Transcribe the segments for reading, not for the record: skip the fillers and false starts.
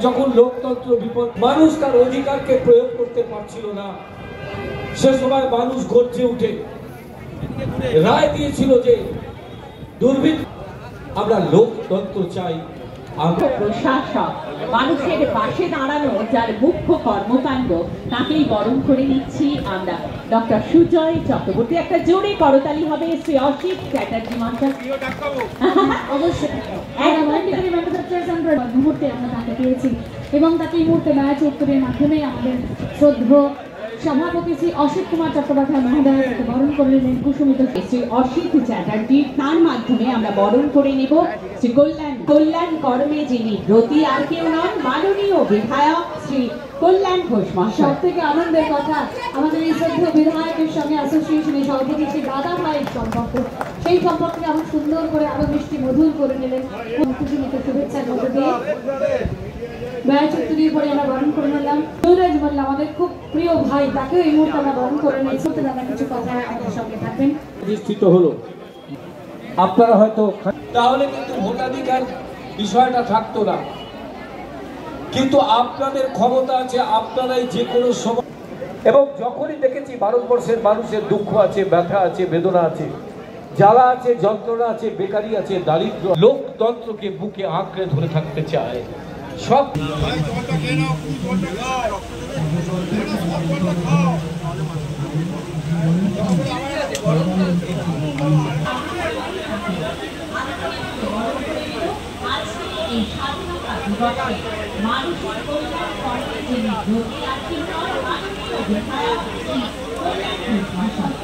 যখন লোকতন্ত্র বিপদ, মানুষ তার অধিকারকে প্রয়োগ করতে পারছিল না, সে সময় মানুষ গর্জে উঠে রায় দিয়েছিল যে দুর্বৃত্ত, আমরা লোকতন্ত্র চাই। প্রশাসক মানুষের পাশে দাঁড়ানো যার মুখ্য কর্মকাণ্ড তাকেই বরণ করে নিচ্ছি আমরা ডক্টর সুজয় চক্রবর্তী। একটা জোরে করতালি হবে শ্রী অসিত চ্যাটার্জি মঞ্চে। মুহূর্তে আমরা তাকে পেয়েছি এবং তাকে এই মুহূর্তে ম্যাচ উত্তরের মাধ্যমে আমাদের শ্রদ্ধেয় সভাপতি শ্রী অসিত কুমার চট্টোপাধ্যায় মহোদয় বরণ করে নিলেন কুসুমিত শ্রী অসিত চ্যাটার্জি। তার মাধ্যমে আমরা বরণ করে নেব শ্রী কল্যাণ কর্মে যিনি ব্রতী, আর কেউ নন মাননীয় বিধায়ক শ্রী কল্যাণ ঘোষ মহাশয়। সব থেকে আনন্দের কথা, আমাদের এই শ্রদ্ধেয় বিধায়কের সঙ্গে অ্যাসোসিয়েশনের সভাপতি শ্রী দাদা ভাইয়ের সম্পর্ক, সেই সম্পর্কে আরো সুন্দর করে আরো মিষ্টি মধুর করে নিলেন কুসুমিত শুভেচ্ছার মধ্যে দিয়ে। ম্যাচ উত্তরীয় পরে আমরা বরণ করে নিলাম যুবরাজ মোল্লা, আমাদের খুব প্রিয় ভাই, তাকেও এই মুহূর্তে আমরা বরণ করে নিয়েছি। দাদা কিছু কথা আমাদের সঙ্গে থাকবেন। প্রতিষ্ঠিত হলো, আপনারা হয়তো তাহলে কিন্তু ভোটাধিকার বিষয়টা থাকতো না, কিন্তু আপনাদের ক্ষমতা আছে, আপনারাই যে কোনো সময়। এবং যখনই দেখেছি ভারতবর্ষের মানুষের দুঃখ আছে, ব্যথা আছে, বেদনা আছে, জ্বালা আছে, যন্ত্রণা আছে, বেকারি আছে, দারিদ্র্য, লোকতন্ত্রকে বুকে আঁকড়ে ধরে থাকতে চায় সব। মানুষের কল্যাণ কর্মে যিনি ব্রতী, আর কেউ নন মাননীয় বিধায়ক শ্রী কল্যাণ ঘোষ মহাশয়।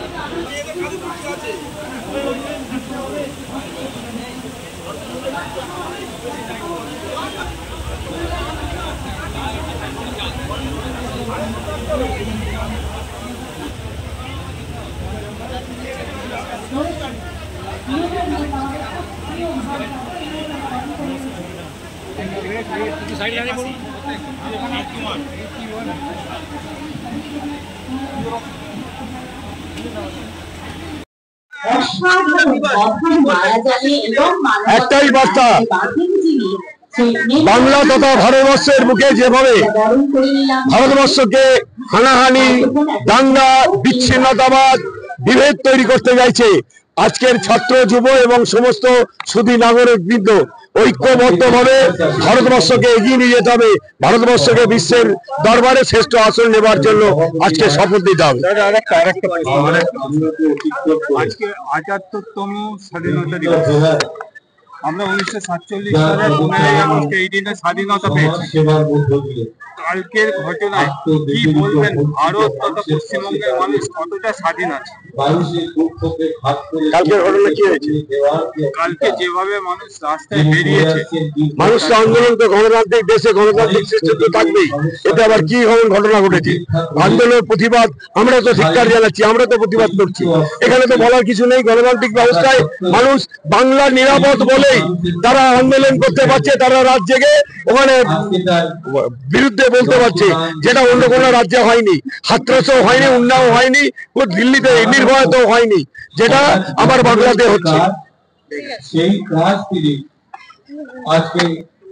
একটাই বার্তা, বাংলা তথা ভারতবর্ষের বুকে যেভাবে ভারতবর্ষকে হানাহানি, দাঙ্গা, বিচ্ছিন্নতাবাদ, বিভেদ তৈরি করতে চাইছে, আজকের ছাত্র, যুব এবং সমস্ত সুধী নাগরিকবৃন্দ ঐক্যবদ্ধভাবে ভারতবর্ষকে এগিয়ে নিয়ে যেতে হবে। ভারতবর্ষকে বিশ্বের দরবারে শ্রেষ্ঠ আসন নেবার জন্য আজকে শপথ দিতে হবে। আজকে ৭৫তম স্বাধীনতা দিবস। আমরা 1947 সালে 15ই আগস্ট এই দিনে স্বাধীনতা পেয়েছি। কালকের ঘটনায় কি বলবেন, ভারত তথা পশ্চিমবঙ্গের মানুষ কতটা স্বাধীন আছে? কালকের ঘটনা কি হয়েছে? কালকে যেভাবে মানুষ রাস্তায় বেরিয়েছে, মানুষ আন্দোলন তো গণতান্ত্রিক দেশে গণতান্ত্রিক সিস্টেম তো থাকবেই, এটা আবার কি ঘটনা ঘটেছে? আন্দোলনের প্রতিবাদ আমরা তো ধিক্কার জানাচ্ছি, আমরা তো প্রতিবাদ করছি, এখানে তো বলার কিছু নেই। গণতান্ত্রিক ব্যবস্থায় মানুষ বাংলা নিরাপদ বলেই তারা আন্দোলন করতে পারছে, তারা রাত জেগে ওখানে বিরুদ্ধে বলতে পারছে, যেটা অন্য কোনো রাজ্যে হয়নি, হাতরাসও হয়নি, উন্নাও হয়নি, দিল্লিতে নির্ভয়াতেও হয়নি, যেটা আমার বাংলাতে হচ্ছে। সেই কাজ তিনি আজকে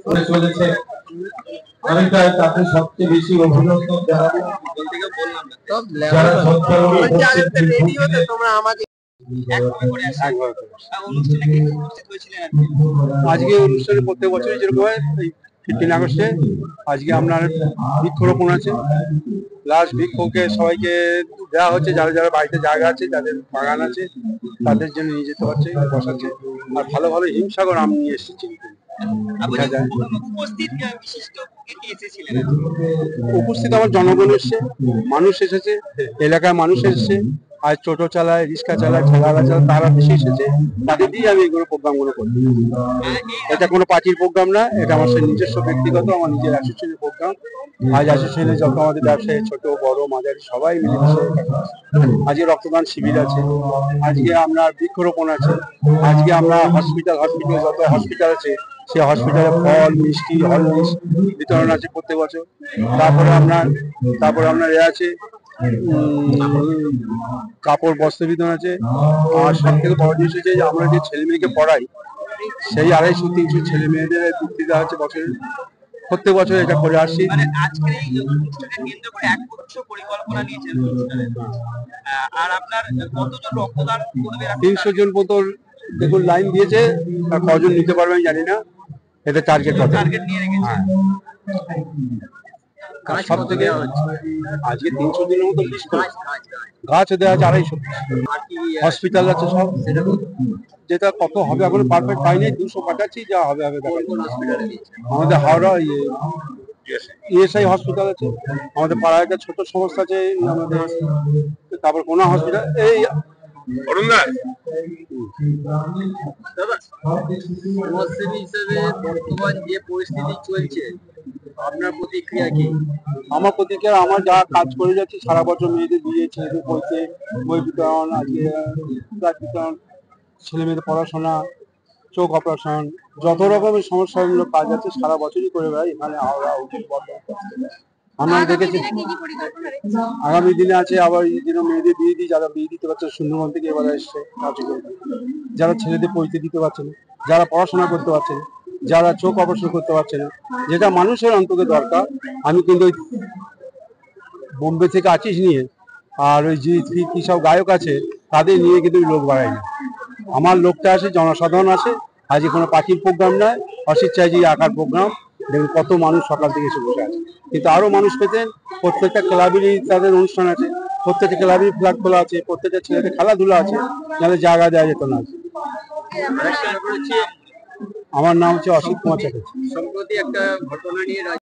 করে চলেছে। আমি তাকে সবচেয়ে বেশি অভিনন্দন জানাবো। আজকে অনুষ্ঠানে প্রত্যেক বছরই যেরকম হয় 15 আগস্টে আজকে আপনার বৃক্ষরোপণ আছে। লাস্ট বৃক্ষকে সবাইকে দেওয়া হচ্ছে, যারা যারা বাড়িতে জায়গা আছে, যাদের বাগান আছে, তাদের জন্য নিয়ে যেতে পারছে, বসাচ্ছে। আর ভালো ভালো হিমসাগর আম নিয়ে এসেছি। উপস্থিত আমার জনগণ এসছে, মানুষ এসেছে, এলাকার মানুষ এসেছে, আর টোটো চালায়, রিক্সা চালায়, ঠেলারা চালায়, তারা বেশি এসেছে, তাদের দিয়ে আমি এগুলো প্রোগ্রামগুলো করি। এটা কোনো পার্টির প্রোগ্রাম না, এটা আমার নিজস্ব ব্যক্তিগত, আমার নিজের অ্যাসোসিয়েশনের প্রোগ্রাম। আজ অ্যাসোসিয়েশনে যত আমাদের ব্যবসায়ী, ছোট বড় মাঝারি সবাই মিলেমিশে। আজকে রক্তদান শিবির আছে, আজকে আপনার বৃক্ষরোপণ আছে, আজকে আমরা হসপিটাল যত হসপিটাল আছে সেই হসপিটালে ফল, মিষ্টি, হরলিক্স বিতরণ আছে প্রত্যেক বছর। তারপরে আপনার এ আছে কাপড় বস্ত্র বিতরণ আছে। আর সব থেকে বড় জিনিস হচ্ছে যে আমরা যে ছেলে মেয়েকে পড়াই, সেই 250-300 ছেলে মেয়েদের বৃত্তি দেওয়া হচ্ছে বছরে। প্রত্যেক বছর এটা করে আসছি। মানে আজকের এই অনুষ্ঠানকে কেন্দ্র করে একগুচ্ছ পরিকল্পনা নিয়েছেন অনুষ্ঠানের। আর আপনার কতজন রক্তদান করবে? 300 জন মতো দেখুন লাইন দিয়েছে, আর কজন নিতে পারবে আমি জানি না, এটা টার্গেট নিয়ে রেখেছে। সব থেকে আজকে 300 দিনের মতো লিস্ট করে গাছ দেওয়া আছে 250। হসপিটাল আছে সব, যেটা কত হবে এখন পারফেক্ট পাইনি, 200 পাঠাচ্ছি, যা হবে হবে। আমাদের হাওড়া ইএসআই হসপিটাল আছে, আমাদের পাড়ায় একটা ছোট সংস্থা আছে আমাদের, তারপর কোনা হসপিটাল। এই সমাজসেবী হিসেবে বর্তমান যে পরিস্থিতি চলছে, আপনার প্রতিক্রিয়া কি? আমার প্রতিক্রিয়া, আমার যা কাজ করে যাচ্ছি সারা বছর, মেয়েদের বিয়ে, ছেলেদের পড়তে বই বিতরণ, আজকে বিতরণ, ছেলে মেয়েদের পড়াশোনা, চোখ অপারেশন, যত রকমের সমস্যাগুলো কাজ আছে সারা বছরই করে বেড়াই এখানে হাওড়া হোটেল আমরা দেখেছি। আগামী দিনে আছে আবার এই দিনে মেয়েদের বিয়ে দিই, যারা বিয়ে দিতে পারছে সুন্দরবন থেকে এবার এসছে, যারা ছেলেদের পড়তে দিতে পারছে না, যারা পড়াশোনা করতে পারছে না, যারা চোখ অপারেশন করতে পারছে না, যেটা মানুষের অন্তত দরকার। আমি কিন্তু ওই বোম্বে থেকে আছিস নিয়ে আর ওই যে কি সব গায়ক আছে তাদের নিয়ে কিন্তু লোক বাড়াই না। আমার লোকটা আসে, জনসাধারণ আসে। আজ কোনো পাখির প্রোগ্রাম নয়, অসিত চাইজি আঁকার প্রোগ্রাম। দেখুন কত মানুষ সকাল থেকে এসে বসে আছে, কিন্তু আরো মানুষ পেতেন। প্রত্যেকটা ক্লাবেরই তাদের অনুষ্ঠান আছে, প্রত্যেকটা ক্লাবেরই ফ্ল্যাট খোলা আছে, প্রত্যেকটা ছেলেদের খেলাধুলা আছে, যাদের জায়গা দেওয়া যেত না। আমার আমার নাম হচ্ছে অসিত কুমার চ্যাটার্জি। সম্প্রতি একটা ঘটনা নিয়ে